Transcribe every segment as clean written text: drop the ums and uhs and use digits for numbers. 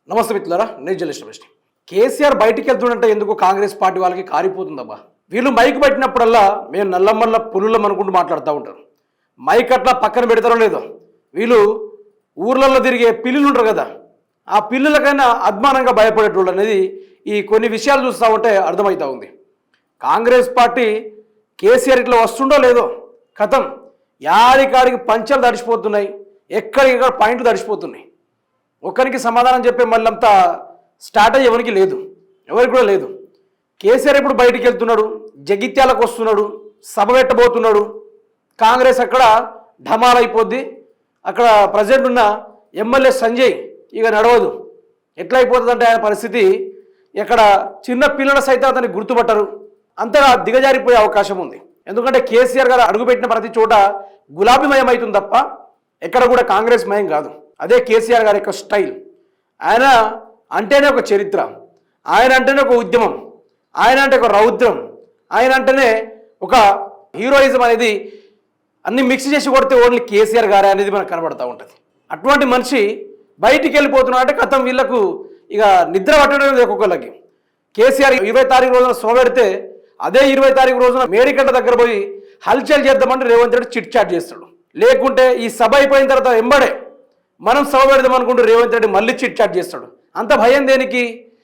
నమస్తే మిత్రులారా, నేను జర్నలిస్ట్. కేసీఆర్ బయటికి వెళ్తుందంటే ఎందుకు కాంగ్రెస్ పార్టీ వాళ్ళకి కారిపోతుందబ్బా. వీళ్ళు మైక్ పెట్టినప్పుడల్లా మేము నల్లమ్మల్ల పులులం అనుకుంటూ మాట్లాడుతూ ఉంటారు. మైక్ అట్లా పక్కన పెడతారో లేదో, వీళ్ళు ఊర్లలో తిరిగే పిల్లులు ఉంటారు కదా, ఆ పిల్లులకైనా అద్మానంగా భయపడేటోళ్ళు అనేది ఈ కొన్ని విషయాలు చూస్తూ ఉంటే అర్థమవుతూ ఉంది. కాంగ్రెస్ పార్టీ కేసీఆర్ ఇట్లా వస్తుండో లేదో కథం యాడికాడికి పంచలు తడిచిపోతున్నాయి, ఎక్కడికెక్కడ పాయింట్లు తడిచిపోతున్నాయి. ఒకరికి సమాధానం చెప్పే మళ్ళంతా స్టార్ట్ అయ్యి ఎవరికి లేదు, ఎవరికి కూడా లేదు. కేసీఆర్ ఇప్పుడు బయటికి వెళ్తున్నాడు, జగిత్యాలకు వస్తున్నాడు, సభ పెట్టబోతున్నాడు. కాంగ్రెస్ అక్కడ ఢమాలైపోద్ది. అక్కడ ప్రజెంట్ ఉన్న ఎమ్మెల్యే సంజయ్ ఇక నడవదు. ఎట్లా అయిపోతుందంటే ఆయన పరిస్థితి, ఎక్కడ చిన్న పిల్లల సైతం అతన్ని గుర్తుపట్టరు, అంతగా దిగజారిపోయే అవకాశం ఉంది. ఎందుకంటే కేసీఆర్ గారు అడుగుపెట్టిన ప్రతి చోట గులాబీమయం అవుతుంది తప్ప ఎక్కడ కూడా కాంగ్రెస్ మయం కాదు. అదే కేసీఆర్ గారి యొక్క స్టైల్. ఆయన అంటేనే ఒక చరిత్ర, ఆయన అంటేనే ఒక ఉద్యమం, ఆయన అంటే ఒక రౌద్రం, ఆయన అంటేనే ఒక హీరోయిజం అనేది అన్ని మిక్స్ చేసి కొడితే ఓన్లీ కేసీఆర్ గారే అనేది మనకు కనబడుతూ ఉంటుంది. అటువంటి మనిషి బయటికి వెళ్ళిపోతున్నా అంటే కథం వీళ్ళకు ఇక నిద్ర పట్టడం లేదు ఒక్కొక్కళ్ళకి. కేసీఆర్ 20 తారీఖు రోజున సభ పెడితే అదే 20 తారీఖు రోజున మేడిగడ్డ దగ్గర పోయి హల్చల్ చేద్దామంటే రేవంత్ రెడ్డి చిట్ చాట్ చేస్తాడు. లేకుంటే ఈ సభ అయిపోయిన తర్వాత ఎంబడే మనం సభ పెడదాం అనుకుంటూ రేవంత్ రెడ్డి మళ్ళీ చిట్ చాట్ చేస్తాడు. అంత భయం దేనికి?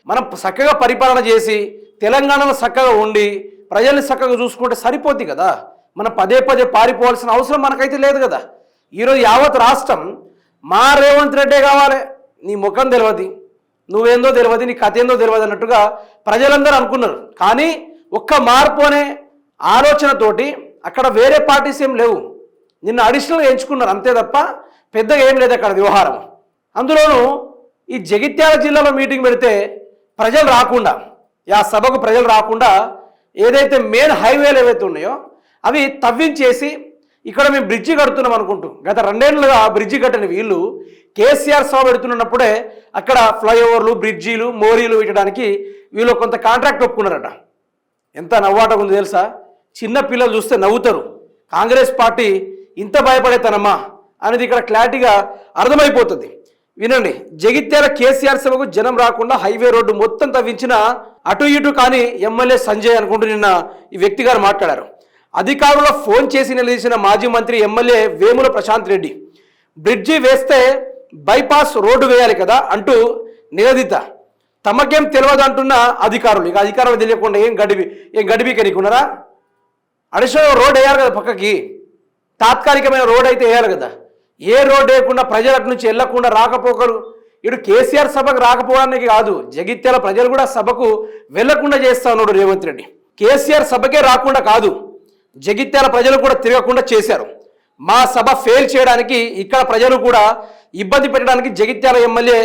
మనం చక్కగా పరిపాలన చేసి తెలంగాణలో చక్కగా ఉండి ప్రజల్ని చక్కగా చూసుకుంటే సరిపోద్ది కదా. మనం పదే పారిపోవాల్సిన అవసరం మనకైతే లేదు కదా. ఈరోజు యావత్ రాష్ట్రం మా రేవంత్ రెడ్డే కావాలి, నీ ముఖం తెలియదు, నువ్వేందో తెలియదు, నీ కథ ఏందో తెలియదు అన్నట్టుగా ప్రజలందరూ అనుకున్నారు. కానీ ఒక్క మార్పు అనే ఆలోచనతోటి అక్కడ వేరే పార్టీస్ ఏం లేవు, నిన్న అడిషనల్గా ఎంచుకున్నారు అంతే తప్ప పెద్దగా ఏం లేదు అక్కడ వ్యవహారం. అందులోనూ ఈ జగిత్యాల జిల్లాలో మీటింగ్ పెడితే ప్రజలు రాకుండా, ఆ సభకు ప్రజలు రాకుండా ఏదైతే మెయిన్ హైవేలు ఏవైతే ఉన్నాయో అవి తవ్వించేసి ఇక్కడ మేము బ్రిడ్జి కడుతున్నాం అనుకుంటూ గత 2 ఏళ్ళుగా బ్రిడ్జి కట్టని వీళ్ళు కేసీఆర్ సభ పెడుతున్నప్పుడే అక్కడ ఫ్లైఓవర్లు, బ్రిడ్జీలు, మోరీలు పెట్టడానికి వీళ్ళు కొంత కాంట్రాక్ట్ ఒప్పుకున్నారట. ఎంత నవ్వాటం ఉంది తెలుసా? చిన్న పిల్లలు చూస్తే నవ్వుతారు. కాంగ్రెస్ పార్టీ ఇంత భయపడేతనమ్మా అనేది ఇక్కడ క్లారిటీగా అర్థమైపోతుంది. వినండి, జగిత్యాల కేసీఆర్ సభకు జనం రాకుండా హైవే రోడ్డు మొత్తం తవ్వించిన అటు ఇటు కానీ ఎమ్మెల్యే సంజయ్ అనుకుంటూ నిన్న ఈ వ్యక్తి గారు మాట్లాడారు. అధికారులు ఫోన్ చేసి నిలదీసిన మాజీ మంత్రి ఎమ్మెల్యే వేముల ప్రశాంత్ రెడ్డి బ్రిడ్జి వేస్తే బైపాస్ రోడ్డు వేయాలి కదా అంటూ నిలదీత. తమకేం తెలియదు అంటున్న అధికారులు, ఇక అధికారులు తెలియకుండా ఏం గడిబిక నీకున్నారా? అడిషనల్ రోడ్ వేయాలి కదా, పక్కకి తాత్కాలికమైన రోడ్ అయితే వేయాలి కదా. ఏ రోడ్ వేయకుండా ప్రజల నుంచి వెళ్లకుండా రాకపోకలు, ఇటు కేసీఆర్ సభకు రాకపోవడానికి కాదు, జగిత్యాల ప్రజలు కూడా సభకు వెళ్లకుండా చేస్తా ఉన్నాడు రేవంత్ రెడ్డి. కేసీఆర్ సభకే రాకుండా కాదు, జగిత్యాల ప్రజలు కూడా తిరగకుండా చేశారు. మా సభ ఫెయిల్ చేయడానికి, ఇక్కడ ప్రజలు కూడా ఇబ్బంది పెట్టడానికి జగిత్యాల ఎమ్మెల్యే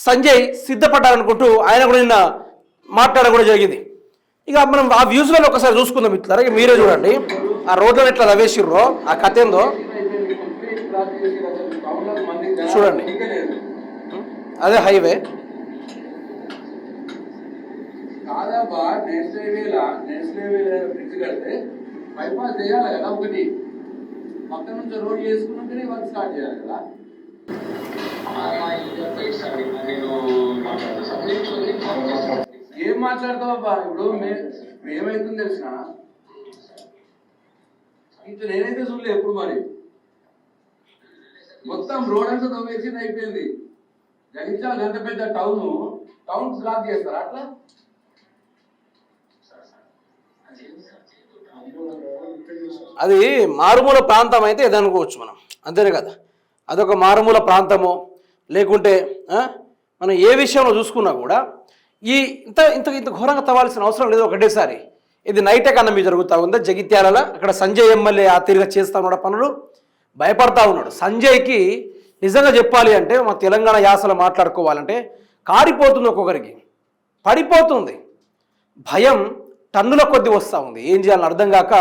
సంజయ్ సిద్ధపడ్డారనుకుంటూ ఆయన కూడా నిన్న మాట్లాడడం కూడా జరిగింది. ఇక మనం ఆ వ్యూస్లో ఒకసారి చూసుకుందాం ఇట్లా. ఇక మీరే చూడండి ఆ రోడ్లను ఎట్లా రవేసిర్రో, ఆ కథ ఏందో చూడండి. అదే హైవే బైపాస్ చేయాలి కదా, ఒకటి పక్క నుంచి రోడ్ చేసుకున్నాకనే వర్క్ స్టార్ట్ చేయాలి కదా. ఏం మాట్లాడతావబ్బా? ఇప్పుడు ఏమైతుంది తెలిసిన, ఇంత నేనైతే చూడలే ఎప్పుడు. మరి మొత్తం రోడ్ అంతా తవ్వేసి అయిపోయింది. జగిత్యాల ఎంత పెద్ద టౌన్ బ్లాక్ చేస్తారు అట్లా. అది మారుమూల ప్రాంతం అయితే ఏదనుకోవచ్చు మనం, అంతేనే కదా. అదొక మారుమూల ప్రాంతము, లేకుంటే మనం ఏ విషయంలో చూసుకున్నా కూడా ఈ ఇంత ఇంత ఇంత ఘోరంగా తవ్వాల్సిన అవసరం లేదు ఒకటేసారి. ఇది నైట్ ఎకానమీ జరుగుతూ ఉందా జగిత్యాలలో? అక్కడ సంజయ్ ఎమ్మెల్యే ఆ తీరుగా చేస్తూ ఉన్నాడు పనులు, భయపడతా ఉన్నాడు. సంజయ్కి నిజంగా చెప్పాలి అంటే, మా తెలంగాణ యాసలో మాట్లాడుకోవాలంటే కారిపోతుంది, ఒక్కొక్కరికి పడిపోతుంది. భయం టన్నుల కొద్ది వస్తూ ఉంది. ఏం చేయాలని అర్థం కాక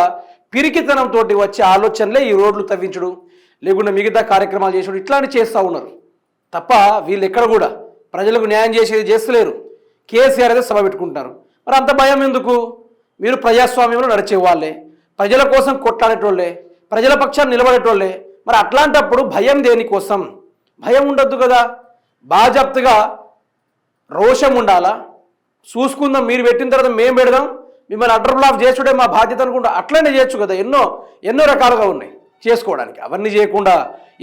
పిరికితనంతో వచ్చే ఆలోచనలే ఈ రోడ్లు తవ్వించడం, లేకుండా మిగతా కార్యక్రమాలు చేసడం, ఇట్లాంటివి చేస్తూ ఉన్నారు తప్ప వీళ్ళు ఎక్కడ కూడా ప్రజలకు న్యాయం చేసేది చేస్తలేరు. కేసీఆర్ అయితే సభ పెట్టుకుంటున్నారు. మరి అంత భయం ఎందుకు? మీరు ప్రజాస్వామ్యంలో నడిచే వాళ్ళే, ప్రజల కోసం కొట్లాడేటోళ్ళే, ప్రజల పక్షాన్ని నిలబడేటోళ్ళే. మరి అట్లాంటప్పుడు భయం దేనికోసం? భయం ఉండొద్దు కదా. బాజాప్తుగా రోషం ఉండాలా, చూసుకుందాం మీరు పెట్టిన తర్వాత మేము పెడదాం, మిమ్మల్ని అడ్డర్ బ్లాక్ చేసుడే మా బాధ్యత అనుకుంటా అట్లనే చేయొచ్చు కదా. ఎన్నో రకాలుగా ఉన్నాయి చేసుకోవడానికి. అవన్నీ చేయకుండా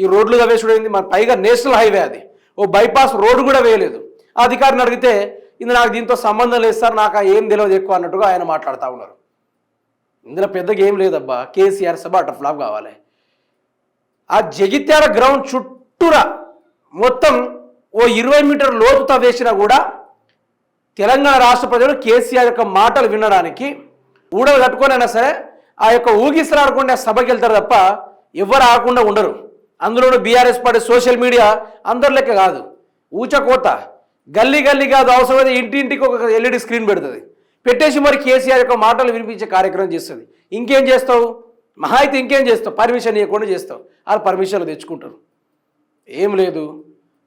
ఈ రోడ్లు వేసుడైంది. మన పైగా నేషనల్ హైవే, అది ఓ బైపాస్ రోడ్డు కూడా వేయలేదు. ఆ అధికారిని అడిగితే ఇది నాకు దీంతో సంబంధం లేదు సార్, నాకు ఏం తెలియదు ఎక్కువ అన్నట్టుగా ఆయన మాట్లాడుతూ ఉన్నారు. ఇందులో పెద్దగా ఏం లేదబ్బా. కేసీఆర్ సభ అటర్ ఫ్లాప్ కావాలి. ఆ జగిత్యాల గ్రౌండ్ చుట్టూరా మొత్తం ఓ 20 మీటర్ లోతు తవ్వేసినా కూడా తెలంగాణ రాష్ట్ర ప్రజలు కేసీఆర్ యొక్క మాటలు వినడానికి ఊడలు కట్టుకొనైనా సరే ఆ యొక్క ఊగిసలాడకుండా సభకి వెళ్తారు తప్ప ఎవరు ఆకుండా ఉండరు. అందులో బీఆర్ఎస్ పార్టీ సోషల్ మీడియా అందరి లెక్క కాదు, ఊచకోత గల్లీ కాదు, అవసరమైతే ఇంటింటికి ఒక ఎల్ఈడి స్క్రీన్ పెడుతుంది, పెట్టేసి మరి కేసీఆర్ యొక్క మాటలు వినిపించే కార్యక్రమం చేస్తుంది. ఇంకేం చేస్తావు? మహా అయితే ఇంకేం చేస్తావు? పర్మిషన్ ఇవ్వకుండా చేస్తావు. వాళ్ళు పర్మిషన్లు తెచ్చుకుంటారు. ఏం లేదు,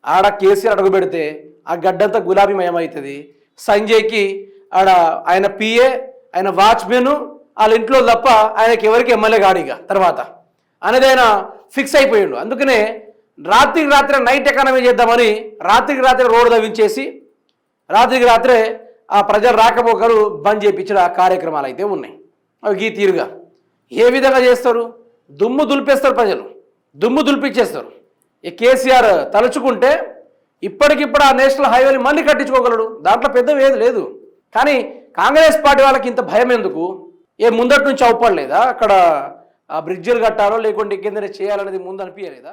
ఆడ కేసీఆర్ అడుగు పెడితే ఆ గడ్డంతా గులాబీమయం అవుతుంది. సంజయ్కి ఆడ ఆయన పిఏ, ఆయన వాచ్మెన్ వాళ్ళ ఇంట్లో తప్ప ఆయనకి ఎవరికి ఎమ్మెల్యే గాడిగా తర్వాత అనేది ఆయన ఫిక్స్ అయిపోయాడు. అందుకనే రాత్రికి రాత్రే నైట్ ఎకానమీ చేద్దామని రాత్రికి రాత్రే రోడ్డు తవ్వించేసి రాత్రికి రాత్రే ఆ ప్రజలు రాకపోకలు బంద్ చేయించిన కార్యక్రమాలు అయితే ఉన్నాయి. అవి ఈ తీరుగా ఏ విధంగా చేస్తారు? దుమ్ము దులిపేస్తారు, ప్రజలు దుమ్ము దులిపించేస్తారు. ఈ కేసీఆర్ తలుచుకుంటే ఇప్పటికిప్పుడు ఆ నేషనల్ హైవేని మళ్ళీ కట్టించుకోగలడు, దాంట్లో పెద్ద ఏది లేదు. కానీ కాంగ్రెస్ పార్టీ వాళ్ళకి ఇంత భయం ఎందుకు? ముందటి నుంచి అవపడలేదా? అక్కడ ఆ బ్రిడ్జిలు కట్టాలో లేకుంటే కిందనే చేయాలనేది ముందు అనిపించలేదా?